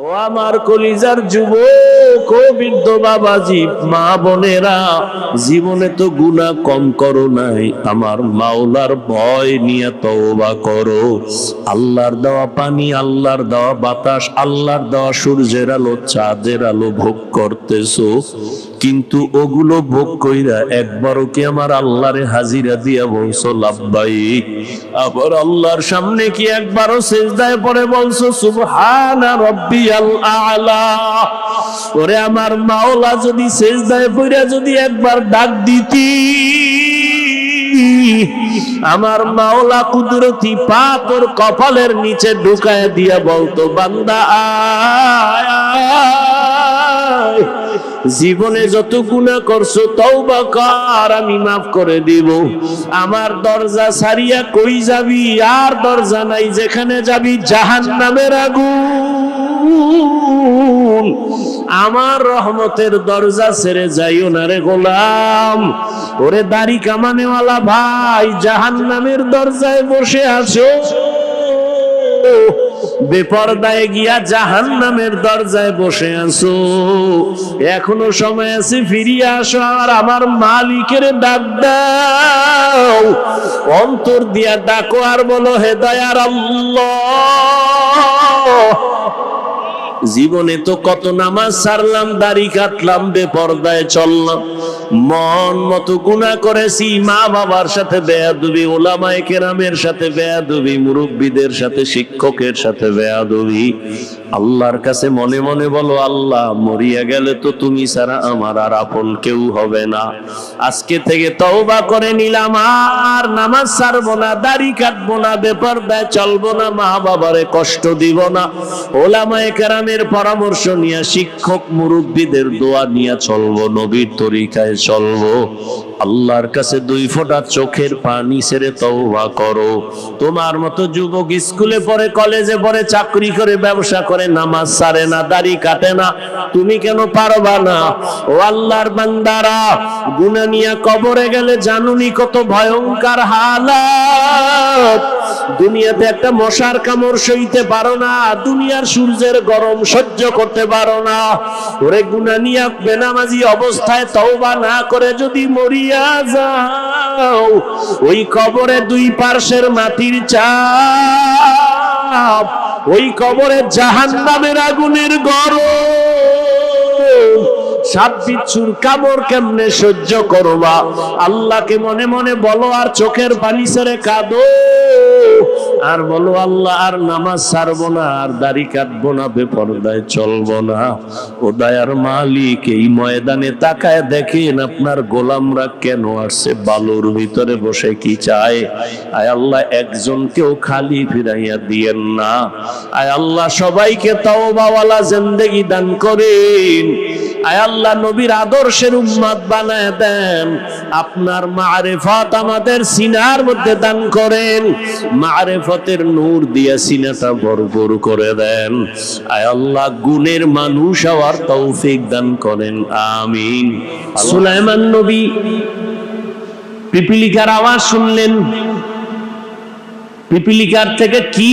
ও আমার কলিজার যুবক, ও বৃদ্ধ বাবাজি, মা বোনেরা, জীবনে তো গুনাহ কম করো নাই, আমার মাওলার ভয় নিয়ে তওবা করো। আল্লাহর দেওয়া পানি, আল্লাহর দেওয়া বাতাস, আল্লাহর দেওয়া সূর্যের আলো, চাঁদের আলো ভোগ করতেছো, কিন্তু ওগুলো ভোগ কইরা একবারও কি আমার আল্লাহরে হাজিরা দিয়া বলছো লাব্বাইক? আবার আল্লাহর সামনে কি একবারও সিজদায় পড়ে বলছো সুবহানা রাব্বিয়াল আ'লা? ওরে আমার মাওলা, যদি সিজদায় পড়ে যদি একবার ডাক দিতি, আমার মাওলা কুদরতি পা তোর কপালের নিচে ঢুকায় দিয়া বলতো, বান্দা আয়, জীবনে যত গুনাহ করছো তওবা কর, আমি মাফ করে দিব। আমার দরজা ছাড়িয়া কই যাবি? আর দরজা নাই, যেখানে যাবি জাহান্নামের আগুন। আমার রহমতের দরজা ছেড়ে যাইও না রে গোলাম। ওরে দাড়ি কামানেওয়ালা ভাই, জাহান্নামের দরজায় বসে আছো, বেপরদায় গিয়া জাহান্নামের দরজায় বসে আছো, এখনো সময় আছে, ফিরিয়ে আসো আর আমার মালিকের ডাক দাও। অন্তর দিয়া ডাকো আর বলো, হে দয়ার আল্লাহ, জীবনে তো কত নামাজ ছাড়লাম, দাড়ি কাটলাম, বেপরদায় চললাম, মন মতো গুনাহ করেছি, মা বাবার সাথে বেয়াদবি, উলামায়ে কেরামের সাথে বেয়াদবি, মুরব্বিদের সাথে, শিক্ষকের সাথে বেয়াদবি। আল্লাহর কাছে মনে মনে বলো, আল্লাহ, মরিয়া গেলে তো তুমি ছাড়া আমার আর আপন কেউ হবে না। আজকে থেকে তওবা করে নিলাম, আর নামাজ ছাড়বো না, দাড়ি কাটবো না, বেপরদায় চলবো না, মা বাবারে কষ্ট দিব না, উলামায়ে কেরামের পরামর্শ নিয়ে, শিক্ষক মুরব্বিদের দোয়া নিয়ে চলবো, নবীর তরিকায় চলবো। আল্লাহর কাছে দুই ফোঁটা চোখের পানি ছেড়ে তওবা করো। তোমার মতো যুবক স্কুলে পড়ে, কলেজে পড়ে, চাকরি করে, ব্যবসা করে, নামাজ ছাড়ে না, দাড়ি কাটে না, তুমি কেন পারবা না? ও আল্লাহর বান্দারা, গুনাহ নিয়ে কবরে গেলে জানুনি কত ভয়ঙ্কর হালাত। দুনিয়াতে একটা মশার কামড় সইতে পারো না, দুনিয়ার সূর্যের গরম সহ্য করতে পারো না। ওরে গুনাহ নিয়ে বেনামাজি অবস্থায় তওবা না করে যদি মরিয়া যাও, ওই কবরে দুই পার্শ্বের মাটির চাপ, ওই কবরে জাহান্নামের আগুনের গরম, সাপ বিচ্ছুর কামড় কেমনে সহ্য করবা? আল্লাহকে মনে মনে বলো, আর চোখের পানি ছেড়ে কাঁদো, আর বলো, আল্লাহ, আর নামাজ ছাড়বো না, আর দাড়ি কাটবো না, বেপরদায় চলবো না। ও দয়ার মালিক, এই ময়দানে তাকায় দেখেন আপনার গোলামরা কেন আসছে, বালুর ভিতরে বসে কি চায়? আয় আল্লাহ, একজনকেও খালি ফিরাইয়া দিয়েন না। আয় আল্লাহ, সবাইকে তওবাওয়ালা জিন্দেগি দান করেন। আয় আল্লাহ, নবীর আদর্শের উম্মত বানায় দেন। আপনার মারিফত আমাদের সিনার মধ্যে দান করেন, মারিফতের নূর দিয়া সিনাটা ভরপুর করে দেন। আয় আল্লাহ, গুণের মানুষ হওয়ার তৌফিক দান করেন, আমিন। সুলাইমান নবী পিপিলিকার আওয়াজ শুনলেন। পিপিলিকার থেকে কি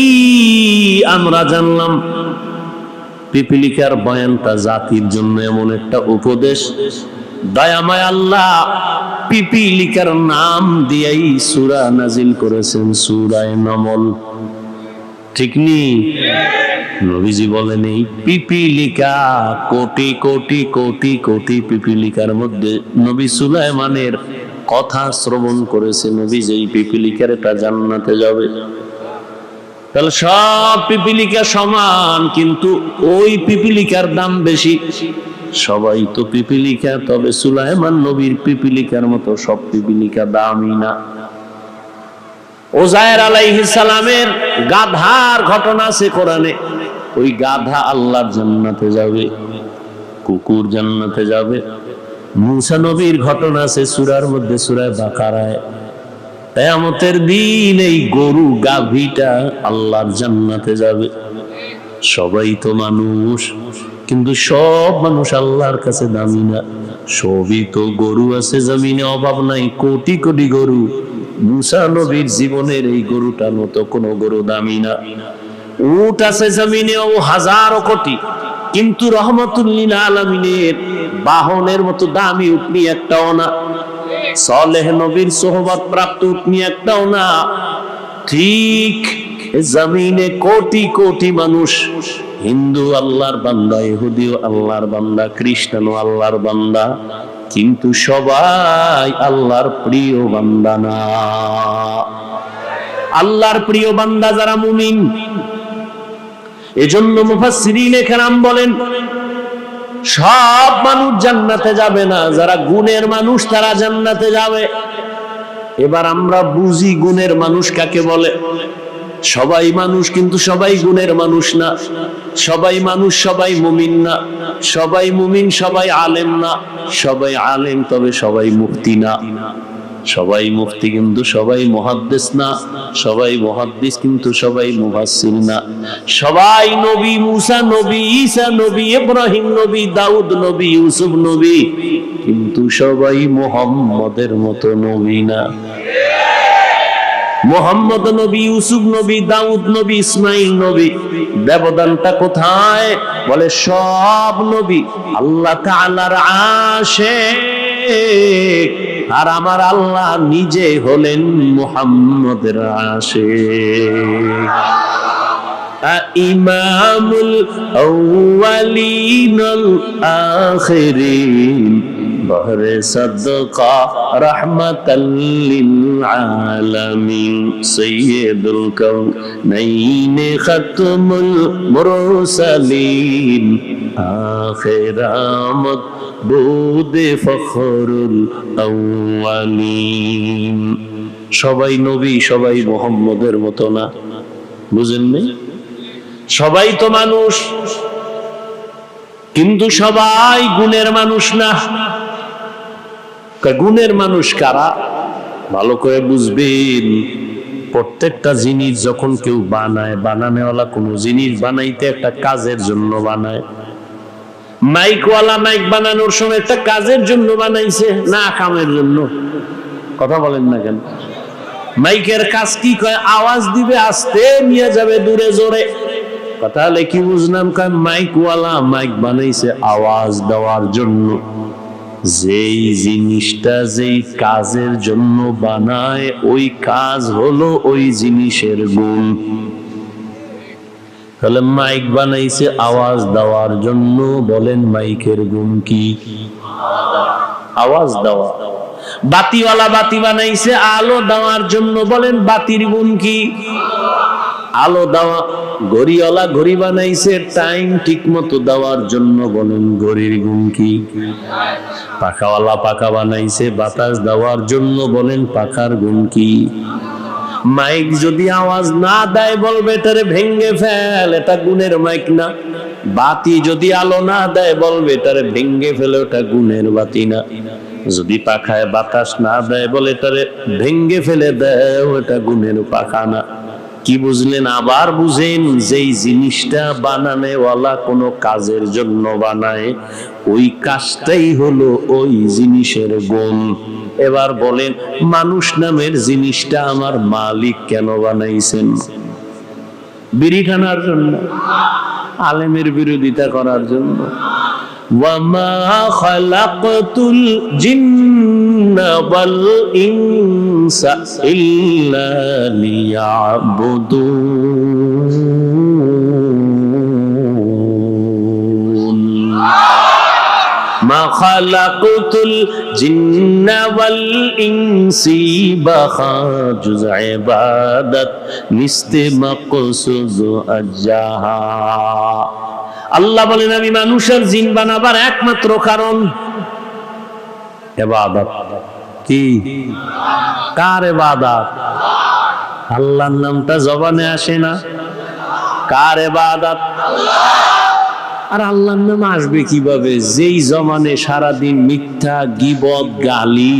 আমরা জানলাম? পিপিলিকার বয়ানটা জাতির জন্য এমন একটা উপদেশ, দয়াময় আল্লাহ পিপিলিকার নাম দিয়েই সূরা নাজিল করেছেন, সূরায়ে নামল। ঠিক নি? নবীজি বলেন, এই পিপিলিকা, কোটি কোটি কোটি কোটি পিপিলিকার মধ্যে নবী সুলাইমানের কথা শ্রবণ করেছে। নবী যেই পিপিলিকার এটা জান্নাতে যাবে, তাহলে সব পিপিলিকা সমান, কিন্তু ওই পিপিলিকার দাম বেশি। সবাই তো পিপিলিকা, তবে সুলাইমান নবীর পিপিলিকার মতো সব পিপিলিকা দামি না। উযায়ের আলাইহিস সালামের গাধার ঘটনা আছে কোরআনে। ওই গাধা আল্লাহর জান্নাতে যাবে, কুকুর জান্নাতে যাবে। মূসা নবীর ঘটনা আছে সূরার মধ্যে, সূরা বাকারায়। কিয়ামতের দিন এই গরু গাভীটা আল্লাহর জান্নাতে যাবে। সবাই তো মানুষ, কিন্তু সব মানুষ আল্লাহর কাছে দামি না। সবই তো গরু আছে জমিনে, অভাব নাই, কোটি কোটি গরু। মূসা নবীর জীবনের এই গরুটার মতো কোনো গরু দামি না। উট আছে জমিনে ও হাজারো কোটি, কিন্তু রহমাতুল লিল আলামিনের বাহনের মতো দামি উট নিয়ে একটাও না, সালেহ নবীর সোহবত প্রাপ্ত উট নিয়ে একটাও না। ঠিক জমিনে কোটি কোটি মানুষ, হিন্দু আল্লাহর বান্দা, ইহুদিও আল্লাহর বান্দা, খ্রিস্টানও আল্লাহর বান্দা, কিন্তু সবাই আল্লাহর প্রিয় বান্দা না। আল্লাহর প্রিয় বান্দা যারা মুমিন, এজন্য মুফাসসিরিনে কেরাম বলেন সব মানুষ জান্নাতে যাবে না, যারা গুণের মানুষ তারা জান্নাতে যাবে। এবার আমরা বুঝি গুণের মানুষ কাকে বলে। সবাই মানুষ কিন্তু সবাই গুণের মানুষ না, সবাই মানুষ সবাই মুমিন না, সবাই মুমিন সবাই আলেম না, সবাই আলেম তবে সবাই মুফতি না, সবাই মুফতি কিন্তু সবাই মুহাদ্দিস না, সবাই মুহাদ্দিস কিন্তু সবাই মুফাসসির না, সবাই নবী মুসা নবী, ঈসা নবী, ইব্রাহিম নবী, দাউদ নবী, ইউসুফ নবী, কিন্তু সবাই মুহাম্মদের মতো নবী না। মুহাম্মদ নবী, ইউসুফ নবী, দাউদ নবী, ইসমাইল নবী, ব্যবধানটা কোথায়? বলে সব নবী আল্লাহ তাআলার আশিক, আর আমার আল্লাহ নিজে হলেন মুহাম্মদের আশিক। ইমামুল আউয়ালিন আল আখিরিন, বহরে সাদকা রাহমাতাল লিল আলামিন, সাইয়্যিদুল কাউনাইন খাতমুল মুরসালিন, আখিরামত বুদে ফখরুল আউয়ালিন। সবাই নবী সবাই মুহাম্মদের মতো না, বুঝেননি? সবাই তো মানুষ কিন্তু সবাই গুণের মানুষ না। গুণের মানুষ কারা? ভালো করে বুঝবেন। প্রত্যেকটা জিনিস যখন কেউ বানায়, বানানেওয়ালা কোন জিনিস বানাইতে একটা কাজের জন্য বানায়। মাইকওয়ালা মাইক বানানোর সময় একটা কাজের জন্য বানাইছে না কামের জন্য? কথা বলেন না কেন? মাইকের কাজ কি কয়? আওয়াজ দিবে, আস্তে নিয়ে যাবে দূরে জোরে। তাহলে কি বুঝলাম? কয় মাইকওয়ালা মাইক বানাইছে আওয়াজ দেওয়ার জন্য। যেই জিনিসটা যেই কাজের জন্য বানায়, ওই কাজ হলো ওই জিনিসের গুণ। তাহলে মাইক বানাইছে আওয়াজ দেওয়ার জন্য, বলেন মাইকের গুণ কি? আওয়াজ দেওয়া। বাতিওয়ালা বাতি বানাইছে আলো দেওয়ার জন্য, বলেন বাতির গুণ কি? আলো দেওয়া। ঘড়িওয়ালা ঘড়ি বানাইছে টাইম ঠিক মতো দেওয়ার জন্য, বলেন ঘড়ির গুণ কি? পাখাওয়ালা পাখা বানাইছে বাতাস দেওয়ার জন্য, বলেন পাখার গুণ কি? মাইক যদি আওয়াজ না দেয়, বলবে এটারে ভেঙ্গে ফেল, এটা গুণের মাইক না। বাতি যদি আলো না দেয়, বলবে এটারে ভেঙ্গে ফেল, ওটা গুণের বাতি না। যদি পাখায় বাতাস না দেয়, বলে এটারে ভেঙ্গে ফেলে দেয়, ওটা গুণের পাখা না। কি বুঝলেন? আবার বুঝেন, যেই জিনিসটা বানানেওয়ালা কোনো কাজের জন্য বানায়, ওই কাজটাই হলো ওই জিনিসের গুণ। এবার বলেন, মানুষ নামের জিনিসটা আমার মালিক কেন বানাইছেন? বিড়ি টানার জন্য? আলেমের বিরোধিতা করার জন্য? ওয়ামা খালাকতুল জিন্না ওয়াল ইনসা ইল্লা লিয়াবুদুন। মা খালাকতুল জিন্না ওয়াল ইনসি বাখাজুজ ইবাদাত নিস্তে মাকসুদ আজাহা। আল্লাহ বলেন, আমি মানুষের জিন বানাবার একমাত্র কারণ ইবাদত। কি? কার ইবাদত? আল্লাহর নামটা জবানে আসে না? কার ইবাদত? আর আল্লাহর নাম আসবে কিভাবে? যেই জমানে সারাদিন মিথ্যা গীবত গালি,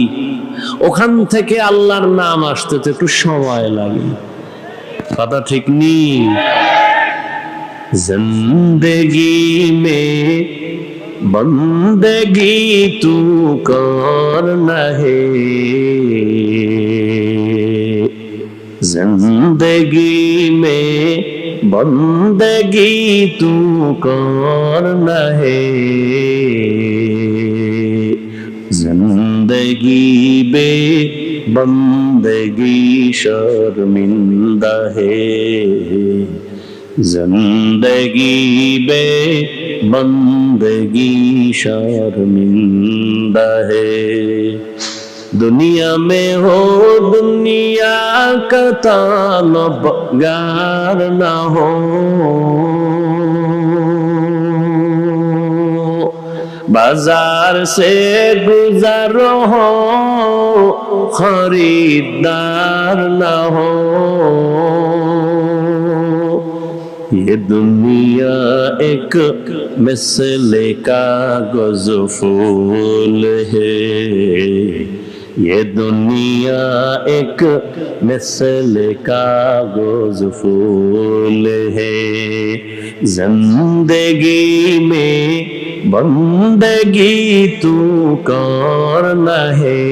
ওখান থেকে আল্লাহর নাম আসতে তো একটু সময় লাগে। কথা ঠিক নেই? जिंदगी में बंदगी तू करना है, जिंदगी में बंदगी तू करना है, जिंदगी बे बंदगी शर्मिंदा है, जिंदगी बे बंदगी शर्मिंदा है। दुनिया में हो दुनिया का तालबगार ना हो, बाजार से गुजरो हो खरीदार ना हो। ये दुनिया एक मिसले कागज फूल है, ये दुनिया एक मिसले कागज फूल है। जिंदगी में बंदगी तू करना है,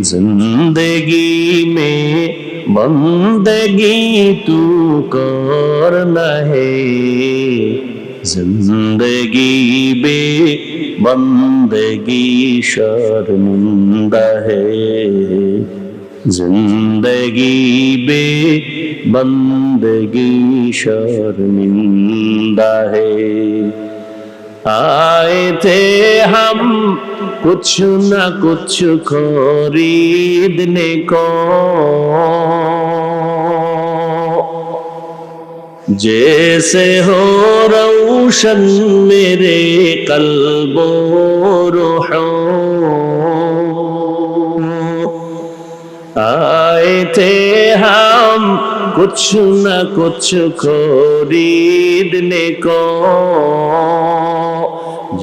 जिंदगी में बंदगी तू करना है, जिंदगी बे बंदगी शर्मिंदा है, जिंदगी बे बंदगी शर्मिंदा है। आए थे हम कुछ न कुछ खरीदने को, जैसे हो रोशन मेरे कल्बो रूहों। आए थे हम कुछ न कुछ खरीदने को,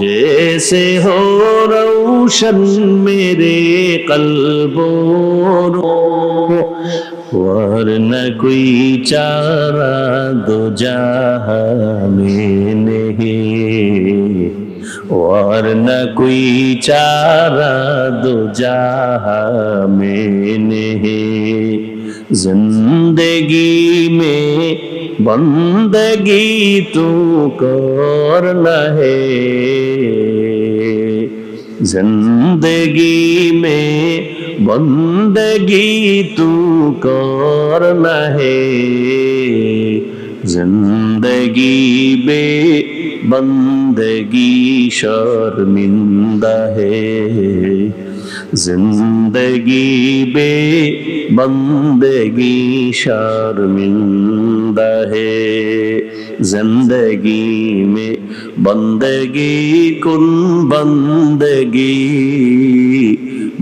जैसे हो रोशन मेरे कल्बो रूहों। वरना कोई चारा दो जहां में नहीं, वरना कोई चारा दो जहां में नहीं। जिंदगी में बंदगी तू करना है, जिंदगी में बंदगी तू करना है, जिंदगी बे बंदगी शर्मिंदा है, जिंदगी बे बंदगी शर्मिंदा है। जिंदगी में बंदगी कुन बंदगी,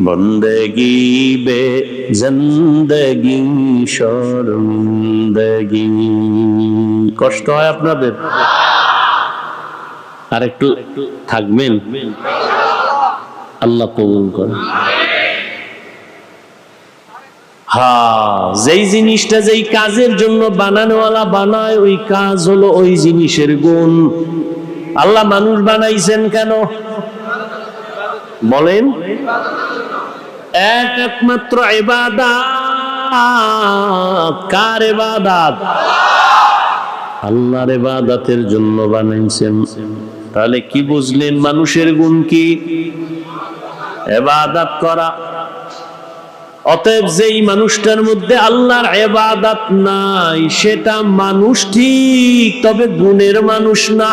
बंदगी बे जिंदगी शर्मिंदगी। কষ্ট হয় আপনাদের? আর একটু থাকবেন, আল্লাহ কবুল করেন। হ্যাঁ, যেই জিনিসটা যেই কাজের জন্য বানানোওয়ালা বানায়, ওই কাজ হলো ওই জিনিসের গুণ। আল্লাহ মানুষ বানাইছেন কেন বলেন? একমাত্র ইবাদত। কার ইবাদত? আল্লাহর ইবাদতের জন্য বানাইছেন। তাহলে কি বুঝলেন মানুষের গুণ কি? ইবাদত করা। অতএব যেই মানুষটার মধ্যে আল্লাহর ইবাদত নাই, সেটা মানুষ ঠিক, তবে গুণের মানুষ না।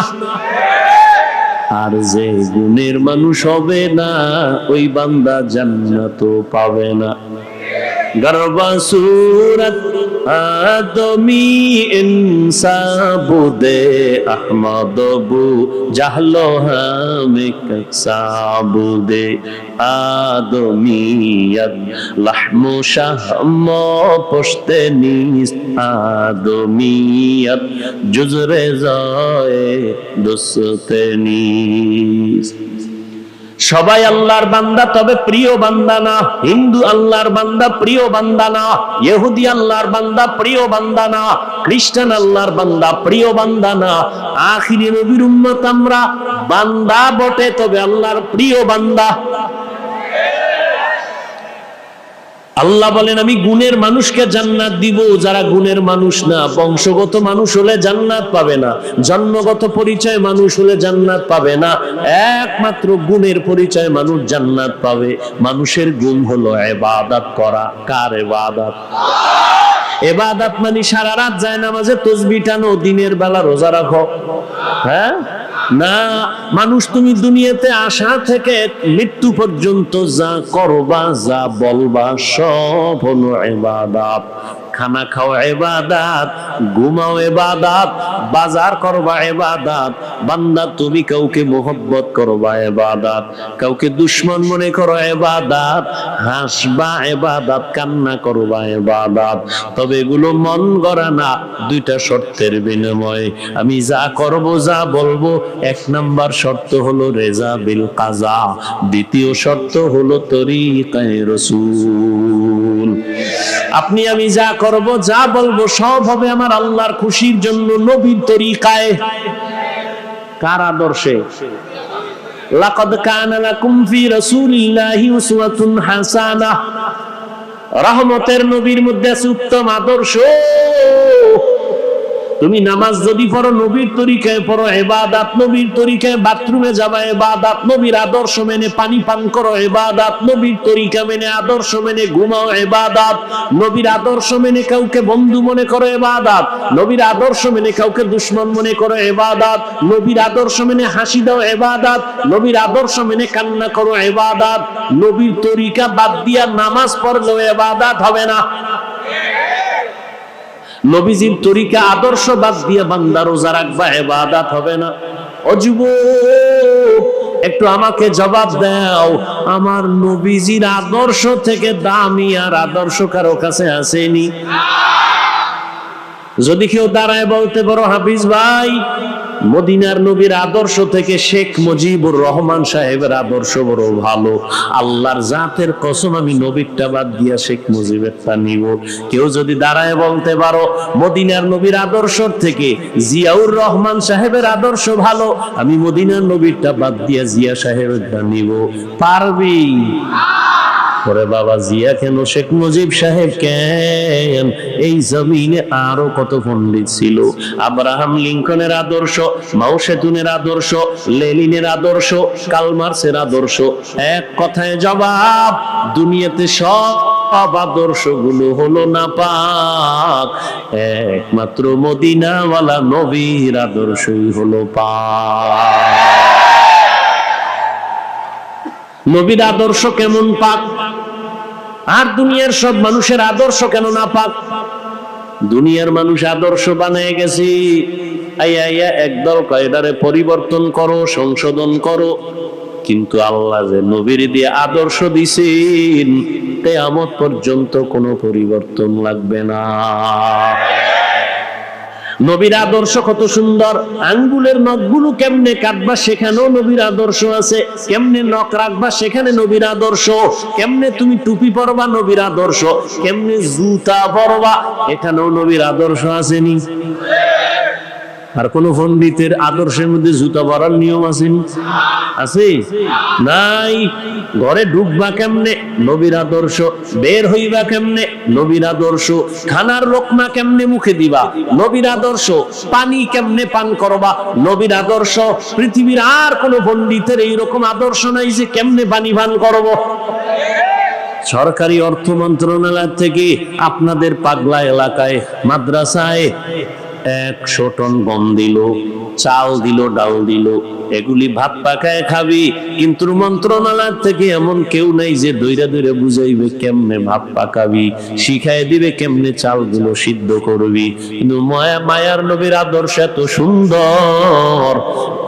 আর যে গুণের মানুষ হবে না, ওই বান্দা জান্নাতও পাবে না। গরবা সুরত আদমি ইনসাবুদে আহমদ বু জাহলো হামে সাবুদে আদমিয়ত লাহমু শাহম পশতে নিস আদমিয়ত জুজরে যায় দোস্তে নিস। সবাই আল্লাহর বান্দা, তবে প্রিয় বান্দা না। হিন্দু আল্লাহর বান্দা, প্রিয় বান্দা না। ইহুদি আল্লাহর বান্দা, প্রিয় বান্দা না। খ্রিস্টান আল্লাহর বান্দা, প্রিয় বান্দা না। আখিরি নবীর উম্মত আমরা, বান্দা বটে তবে আল্লাহর প্রিয় বান্দা। আল্লাহ বলেন আমি গুণের মানুষকে জান্নাত দিব, যারা গুণের মানুষ না, বংশগত মানুষ হলে জান্নাত পাবে না, জন্মগত পরিচয় মানুষ হলে জান্নাত পাবে না, একমাত্র গুণের পরিচয় মানুষ জান্নাত পাবে। মানুষের গুণ হলো ইবাদত করা। কার ইবাদত? ইবাদত মানে সারা রাত যায় নামাজে তাসবিহ টানো, দিনের বেলা রোজা রাখো, হ্যাঁ না। মানুষ তুমি দুনিয়াতে আসা থেকে মৃত্যু পর্যন্ত যা করবা, যা বলবা, সব হলো ইবাদত। খানা খাওয়া ইবাদত, ঘুমাও ইবাদত, বাজার করবা ইবাদত। বান্দা তুমি কাউকে মোহব্বত করবা ইবাদত, কাউকে দুশমন মনে করো ইবাদত, হাসবা ইবাদত, কান্না করবা ইবাদত। তবে এগুলো মন গড়া না, দুইটা শর্তের বিনিময়ে। আমি যা করব, যা বলবো, এক নাম্বার শর্ত হলো রেজা বিল কাজা, দ্বিতীয় শর্ত হলো তরিকায়ে রাসূল। আপনি আমি যা করব, যা বলবো, সব হবে আমার আল্লাহর খুশির জন্য, নবীর তরিকায়। কার আদর্শে? লাকাদ কানা লাকুম ফি রাসূলিল্লাহি উসওয়াতুন হাসানাহ। রহমতের নবীর মধ্যে আছে উত্তম আদর্শ। তুমি নামাজ যদি পড়ো নবীর তরিকায় পড়ো, ইবাদত নবীর তরিকায়, বাথরুমে যাবা ইবাদত, নবীর আদর্শ মেনে পানি পান করো ইবাদত, নবীর তরিকা মেনে আদর্শ মেনে ঘুমাও ইবাদত, নবীর আদর্শ মেনে কাউকে বন্ধু মনে করো ইবাদত, নবীর আদর্শ মেনে কাউকে দুশমন মনে করো ইবাদত, নবীর আদর্শ মেনে হাসি দাও ইবাদত, নবীর আদর্শ মেনে কান্না করো ইবাদত। নবীর তরিকা বাদ দিয়া নামাজ পড়লেও ইবাদত হবে না। নবীজির তরিকা আদর্শ বাদ দিয়ে বান্দা রোজা রাখবা, ইবাদত হবে না। ও যুবক, একটু আমাকে জবাব দাও, আমার নবীজির আদর্শ থেকে দামি আর আদর্শ কারো কাছে আসেনি? যদি কেউ দাঁড়ায় বলতে পারো হাফিজ ভাই, মদিনার নবীর আদর্শ থেকে শেখ মুজিবুর রহমান সাহেবের আদর্শ বড় ভালো, আল্লাহর জাতের কসম আমি নবীরটা বাদ দিয়া শেখ মুজিবেরটা নিব। কেউ যদি দাঁড়ায় বলতে পারো মদিনার নবীর আদর্শ থেকে জিয়াউর রহমান সাহেবের আদর্শ ভালো, আমি মদিনার নবীরটা বাদ দিয়া জিয়া সাহেবেরটা নিব, পারবি? ওরে বাবা, জিয়া কেন, শেখ মুজিব সাহেব কেন? এই জমিনে আরো কত পণ্ডিত ছিল। আব্রাহাম লিঙ্কনের আদর্শ, মাও সেতুনের আদর্শ, লেনিনের আদর্শ, কার্ল মার্কসের আদর্শ। এক কথায় জবাব, দুনিয়াতে সব আদর্শগুলো হলো নাপাক, একমাত্র মদিনাওয়ালা নবীর আদর্শই হলো পাক। নবীর আদর্শ কেমন পাক, আর দুনিয়ার সব মানুষের আদর্শ কেন না পাক? দুনিয়ার মানুষ আদর্শ বানিয়ে গেছি, আইয়া আইয়া একদল কায়দারে পরিবর্তন করো, সংশোধন করো। কিন্তু আল্লাহ যে নবীর দিয়ে আদর্শ দিছেন, কিয়ামত পর্যন্ত কোনো পরিবর্তন লাগবে না। নবীর আদর্শ কত সুন্দর। আঙ্গুলের নখগুলো কেমনে কাটবা, সেখানেও নবীর আদর্শ আছে। কেমনে নখ রাখবা, সেখানে নবীর আদর্শ। কেমনে তুমি টুপি পরবা, নবীর আদর্শ। কেমনে জুতা পরবা, এখানেও নবীর আদর্শ আসেনি? আর কোন পণ্ডিতের আদর্শের মধ্যে জুতা পরার নিয়ম আসেনি? আছে? নাই। ঘরে ঢুকবা কেমনে, নবীর আদর্শ। বের হইবা কেমনে, নবীর আদর্শ। খানার লোকমা কেমনে মুখে দিবা, নবীর আদর্শ। পানি কেমনে পান করবা, নবীর আদর্শ। পৃথিবীর আর কোন পণ্ডিতের এইরকম আদর্শ নাই যে কেমনে পানি পান করব। সরকারি অর্থ মন্ত্রণালয় থেকে আপনাদের পাগলা এলাকায় মাদ্রাসায় 100 টন গম দিল, চাল দিল, ডাল দিল, এগুলি ভাত পাকায় খাবি। কিন্তু মন্ত্রণালয় থেকে এমন কেউ নাই যে দইরা দইরা বুঝাইবে কেমনে ভাত পাকাবি, শিখাই দিবে কেমনে চালগুলো সিদ্ধ করবি। কিন্তু মায়ার নবীর আদর্শ এত সুন্দর,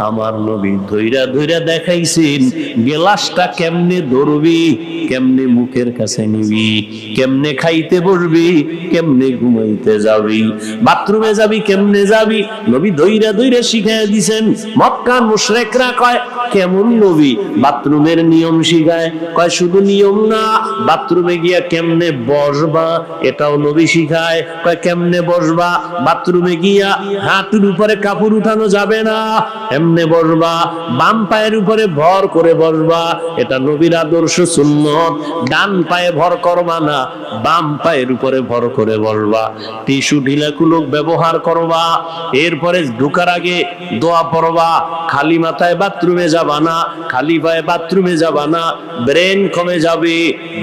আমার নবী দইরা দইরা দেখাইছেন গ্লাসটা কেমনে ধরবি, কেমনে মুখের কাছে নিবি, কেমনে খাইতে বসবি, কেমনে ঘুমাইতে যাবি, বাথরুমে যাবি কেমনে যাবি? নবী দইরা দইরা শিখাইয়া দিছেন। মক্কার মুশরিকরা কয় কেমন নবী, বাথরুমের নিয়ম শিখায়। কয় শুধু নিয়ম না, বাথরুমে গিয়া কেমনে বসবা এটাও নবী শিখায়। কয় কেমনে বসবা? বাথরুমে গিয়া হাঁটুর উপরে কাপড় উঠানো যাবে না, এমনে বসবা, বাম পায়ের উপরে ভর করে বসবা, এটা নবীর আদর্শ সুন্নত। ডান পায়ে ভর করবা না, বাম পায়ের উপরে ভর করে বসবা। টিস্যু ঢিলাকুলক ব্যবহার করবা। এরপরে ঢুকার আগে দোয়া পড়বা। খালি মাথায় বাথরুমে যাবা না, খালি পায়ে বাথরুমে যাবা না, ব্রেন কমে যাবে।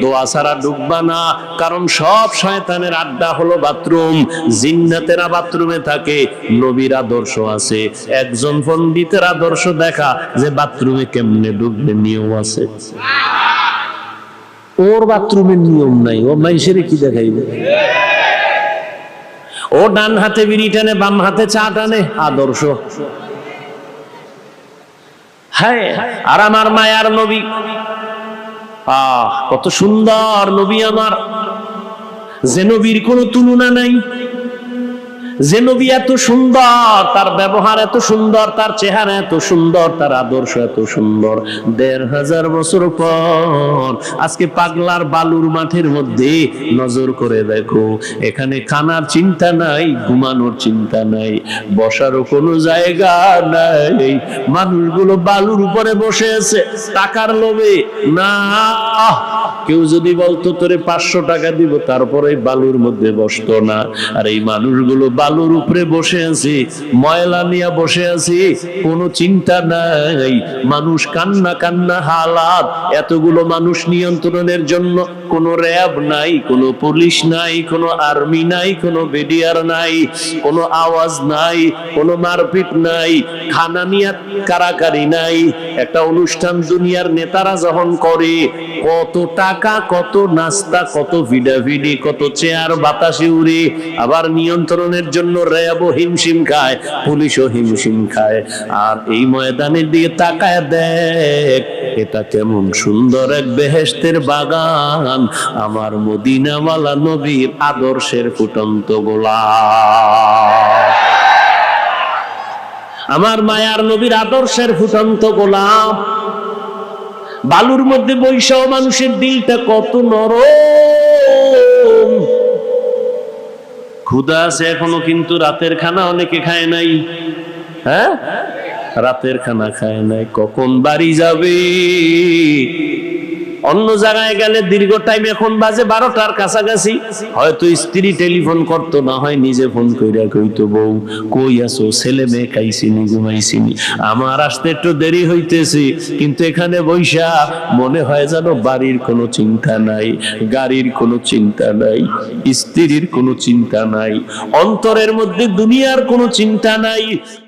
দোয়া ছাড়া ঢুকবা না, কারণ সব শয়তানের আড্ডা হলো বাথরুম। জিন্নাতেরা বাথরুমে থাকে, নবীর আদর্শ আছে। একজন পণ্ডিতের আদর্শ দেখা যে বাথরুমে কেমনে ঢুকবে নিয়ম আছে। ওর বাথরুমের নিয়ম নাই, ও মাইশেরে কি দেখাইবে? ও ডান হাতে বিড়ি টানে, বাম হাতে চা টানে, আদর্শ। হ্যাঁ, আর আমার মায়ার নবী, কত সুন্দর নবী আমার, যে নবীর কোনো তুলনা নাই, যে নবী এত সুন্দর, তার ব্যবহার এত সুন্দর, তার চেহারা এত সুন্দর, তার আদর্শ এত সুন্দর। ১৫০০ বছর পর আজকে পাগলার বালুর মাঠের মধ্যে নজর করে দেখো, এখানে খানার চিন্তা নাই, ঘুমানোর চিন্তা নাই, বসারও কোনো জায়গা নাই। মানুষগুলো বালুর উপরে বসে আছে টাকার লোভে। না, কেউ যদি বলতো তোরে ৫০০ টাকা দিব, তারপরে বালুর মধ্যে বসতো না। আর এই মানুষগুলো বালুর উপরে বসে আছে, ময়লা নিয়ে বসে আছে, কোনো চিন্তা নাই। মানুষ কান্না কান্না হালাত। এতগুলো মানুষ নিয়ন্ত্রণের জন্য কোনো র্যাব নাই, কোনো পুলিশ নাই, কোনো আর্মি নাই, কোনো বিডিআর নাই, কোনো আওয়াজ নাই, কোনো মারপিট নাই, খানা নিয়ে কারাকারি নাই। একটা অনুষ্ঠান দুনিয়ার নেতারা যখন করে, কত টাকা, কত নাস্তা, কত ভিডাভিডি, কত চেয়ার বাতাসে উড়ে। আবার নিয়ন্ত্রণের জন্য র্যাবও হিমশিম খায়, পুলিশও হিমশিম খায়। আর এই ময়দানের দিকে তাকায় দেখ, এটা কেমন সুন্দর এক বেহেশতের বাগান, আমার মদিনাওয়ালা নবীর আদর্শের ফুটন্ত গোলাপ, আমার মায়ার নবীর আদর্শের ফুটন্ত গোলাপ। বালুর মধ্যে বৈশাও মানুষের দিলটা কত নরম। ক্ষুধা আছে এখনো, কিন্তু রাতের খানা অনেকে খায় নাই। হ্যাঁ, রাতের খানা খায় নাই, কখন বাড়ি যাবে? অন্য জায়গায় গেলে দীর্ঘ টাইম, এখন বাজে 12টার কাছাকাছি, হয়তো স্ত্রী টেলিফোন করতো, না হয় নিজে ফোন কইরা কইতো, বউ কই আছো, ছেলে মেয়ে খাইছিনি, ঘুমাইছিনি, আমার আসতে একটু দেরি হইতেছে। কিন্তু এখানে বৈশা মনে হয় যেন বাড়ির কোনো চিন্তা নাই, গাড়ির কোনো চিন্তা নাই, স্ত্রীর কোনো চিন্তা নাই, অন্তরের মধ্যে দুনিয়ার কোনো চিন্তা নাই।